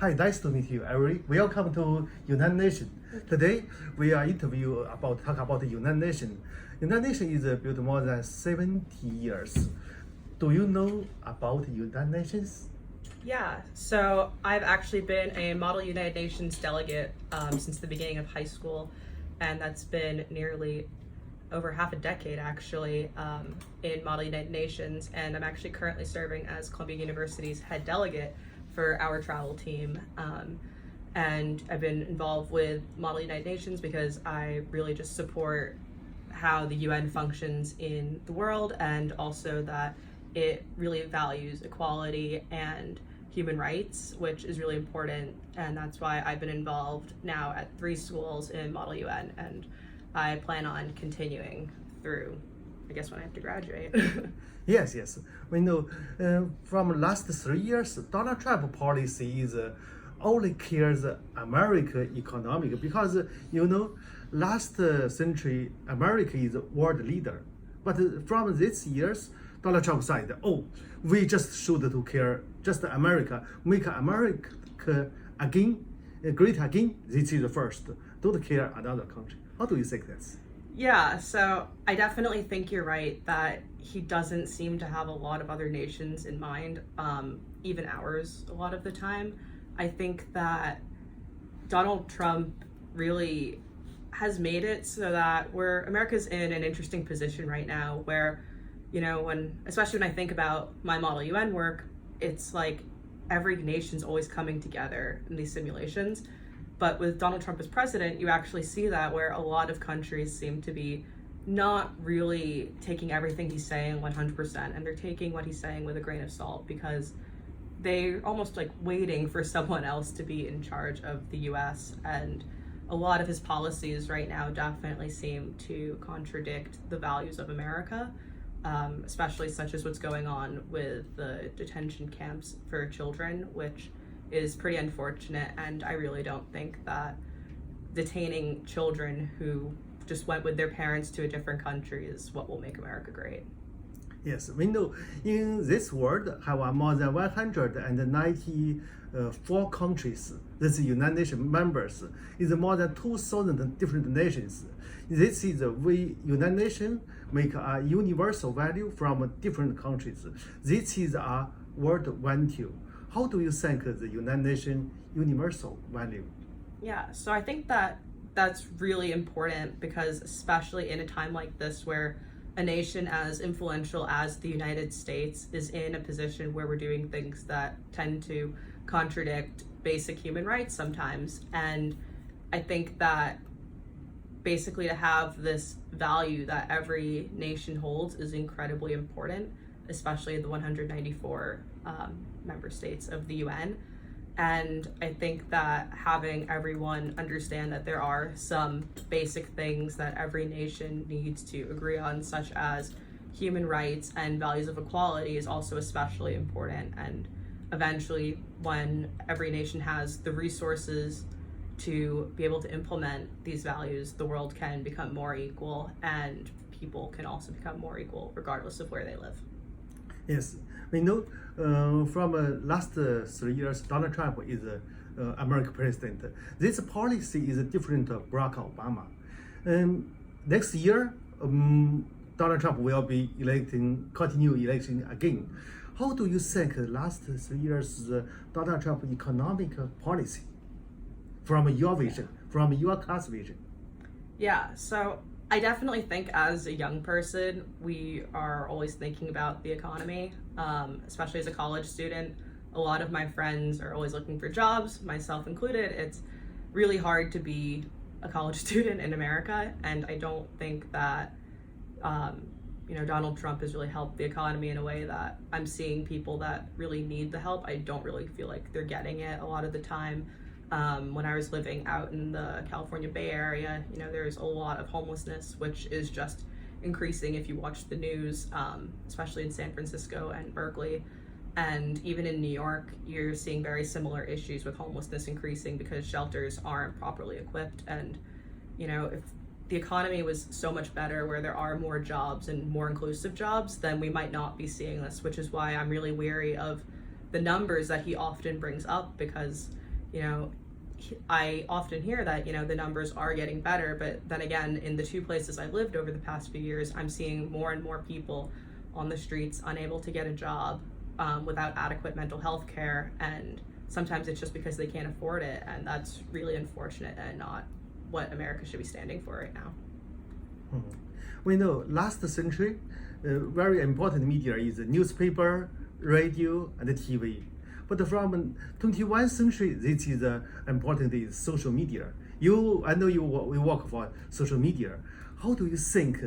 Hi, nice to meet you, Avery. Welcome to United Nations. Today, we are talk about the United Nations. United Nations is built more than 70 years. Do you know about United Nations? Yeah, so I've actually been a Model United Nations delegate since the beginning of high school, and that's been nearly over half a decade actually in Model United Nations, and I'm actually currently serving as Columbia University's head delegate for our travel team. And I've been involved with Model United Nations because I really just support how the UN functions in the world, and also that it really values equality and human rights, which is really important. And that's why I've been involved now at 3 schools in Model UN, and I plan on continuing through, I guess, when I have to graduate. Yes. We know from last 3 years, Donald Trump policy is only cares American economic because last century America is world leader, but from this years Donald Trump said, "Oh, we just should to care just America, make America again, great again. This is the first. Don't care another country." How do you think this? Yeah, so I definitely think you're right that he doesn't seem to have a lot of other nations in mind, even ours a lot of the time. I think that Donald Trump really has made it so that America's in an interesting position right now where, especially when I think about my Model UN work, it's like every nation's always coming together in these simulations. But with Donald Trump as president, you actually see that where a lot of countries seem to be not really taking everything he's saying 100%, and they're taking what he's saying with a grain of salt because they're almost like waiting for someone else to be in charge of the US. And a lot of his policies right now definitely seem to contradict the values of America, especially such as what's going on with the detention camps for children, which is pretty unfortunate. And I really don't think that detaining children who just went with their parents to a different country is what will make America great. Yes, we know in this world have more than 194 countries. This United Nations members is more than 2,000 different nations. This is we United Nations make a universal value from different countries. This is a world value. How do you think the United Nations universal value? Yeah, so I think that that's really important because especially in a time like this where a nation as influential as the United States is in a position where we're doing things that tend to contradict basic human rights sometimes. And I think that basically to have this value that every nation holds is incredibly important, especially the 194 member states of the UN. And I think that having everyone understand that there are some basic things that every nation needs to agree on, such as human rights and values of equality, is also especially important. And eventually, when every nation has the resources to be able to implement these values, the world can become more equal, and people can also become more equal regardless of where they live. Yes, we know from last 3 years, Donald Trump is American president. This policy is different to Barack Obama. Next year, Donald Trump will be continue election again. How do you think the last 3 years Donald Trump economic policy from your vision, from your class vision? Yeah, so I definitely think as a young person, we are always thinking about the economy, especially as a college student. A lot of my friends are always looking for jobs, myself included. It's really hard to be a college student in America, and I don't think that Donald Trump has really helped the economy in a way that I'm seeing people that really need the help. I don't really feel like they're getting it a lot of the time. When I was living out in the California Bay Area, there's a lot of homelessness, which is just increasing if you watch the news, especially in San Francisco and Berkeley. And even in New York, you're seeing very similar issues with homelessness increasing because shelters aren't properly equipped. And, if the economy was so much better where there are more jobs and more inclusive jobs, then we might not be seeing this, which is why I'm really weary of the numbers that he often brings up, because you know, I often hear that, you know, the numbers are getting better, but then again, in the 2 places I've lived over the past few years, I'm seeing more and more people on the streets unable to get a job, without adequate mental health care, and sometimes it's just because they can't afford it, and that's really unfortunate and not what America should be standing for right now. We know last century, very important media is newspaper, radio, and TV. But from 21st century, this is important is social media. I know you work for social media. How do you think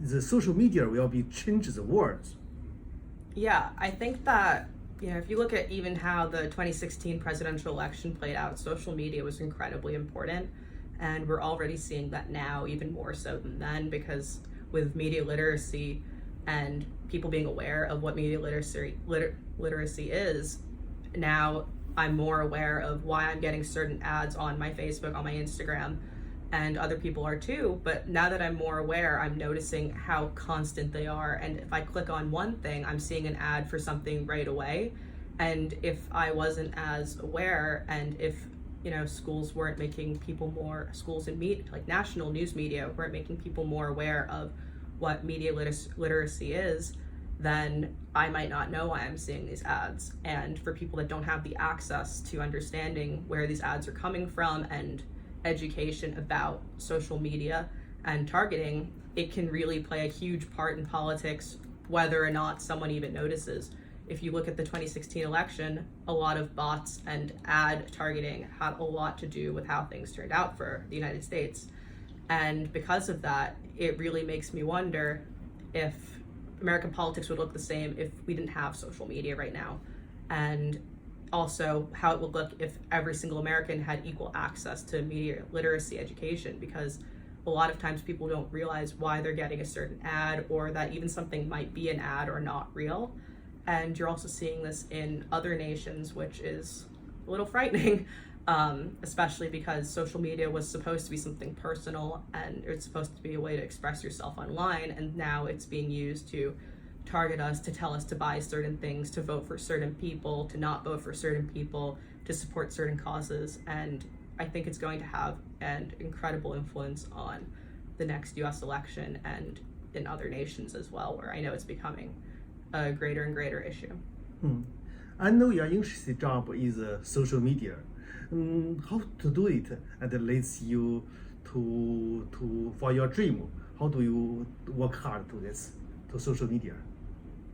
the social media will be change the world? Yeah, I think that, you know, if you look at even how the 2016 presidential election played out, social media was incredibly important. And we're already seeing that now even more so than then, because with media literacy and people being aware of what media literacy is, now I'm more aware of why I'm getting certain ads on my Facebook, on my Instagram, and other people are too. But now that I'm more aware, I'm noticing how constant they are. And if I click on one thing, I'm seeing an ad for something right away. And if I wasn't as aware, and if, you know, schools weren't making people more, schools and like national news media weren't making people more aware of what media literacy is, then I might not know why I'm seeing these ads. And for people that don't have the access to understanding where these ads are coming from and education about social media and targeting, it can really play a huge part in politics, whether or not someone even notices. If you look at the 2016 election, a lot of bots and ad targeting had a lot to do with how things turned out for the United States. And because of that, it really makes me wonder if American politics would look the same if we didn't have social media right now. And also how it would look if every single American had equal access to media literacy education, because a lot of times people don't realize why they're getting a certain ad, or that even something might be an ad or not real. And you're also seeing this in other nations, which is a little frightening, especially because social media was supposed to be something personal, and it's supposed to be a way to express yourself online, and now it's being used to target us, to tell us to buy certain things, to vote for certain people, to not vote for certain people, to support certain causes. And I think it's going to have an incredible influence on the next US election and in other nations as well, where I know it's becoming a greater and greater issue. I know your interesting job is social media. How to do it and leads you to for your dream? How do you work hard to this, to social media?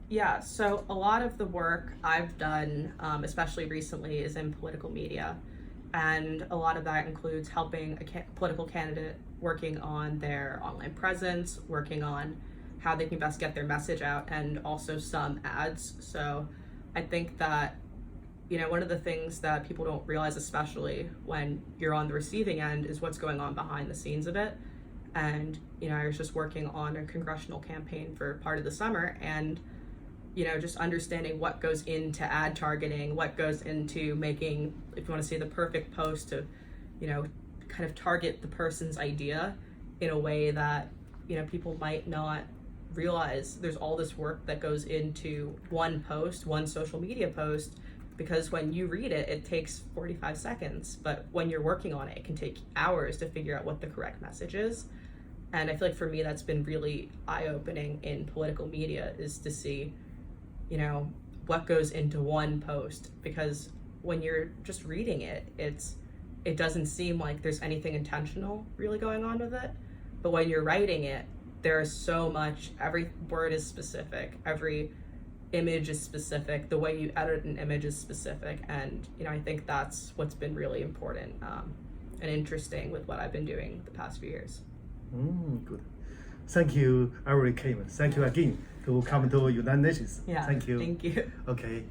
Yeah, so a lot of the work I've done, especially recently, is in political media. And a lot of that includes helping a political candidate working on their online presence, working on how they can best get their message out, and also some ads. So I think that, you know, one of the things that people don't realize, especially when you're on the receiving end, is what's going on behind the scenes of it. And, you know, I was just working on a congressional campaign for part of the summer, and, you know, just understanding what goes into ad targeting, what goes into making, if you want to say, the perfect post to, you know, kind of target the person's idea in a way that, you know, people might not realize. There's all this work that goes into one post, one social media post, because when you read it, it takes 45 seconds, but when you're working on it, it can take hours to figure out what the correct message is. And I feel like for me, that's been really eye-opening in political media, is to see, you know, what goes into one post, because when you're just reading it, it doesn't seem like there's anything intentional really going on with it. But when you're writing it, there is so much, every word is specific, every image is specific, the way you edit an image is specific. And, you know, I think that's what's been really important and interesting with what I've been doing the past few years. Good. Thank you, Avery came. Thank you again to come to United Nations. Yeah. Thank you. Thank you. Okay.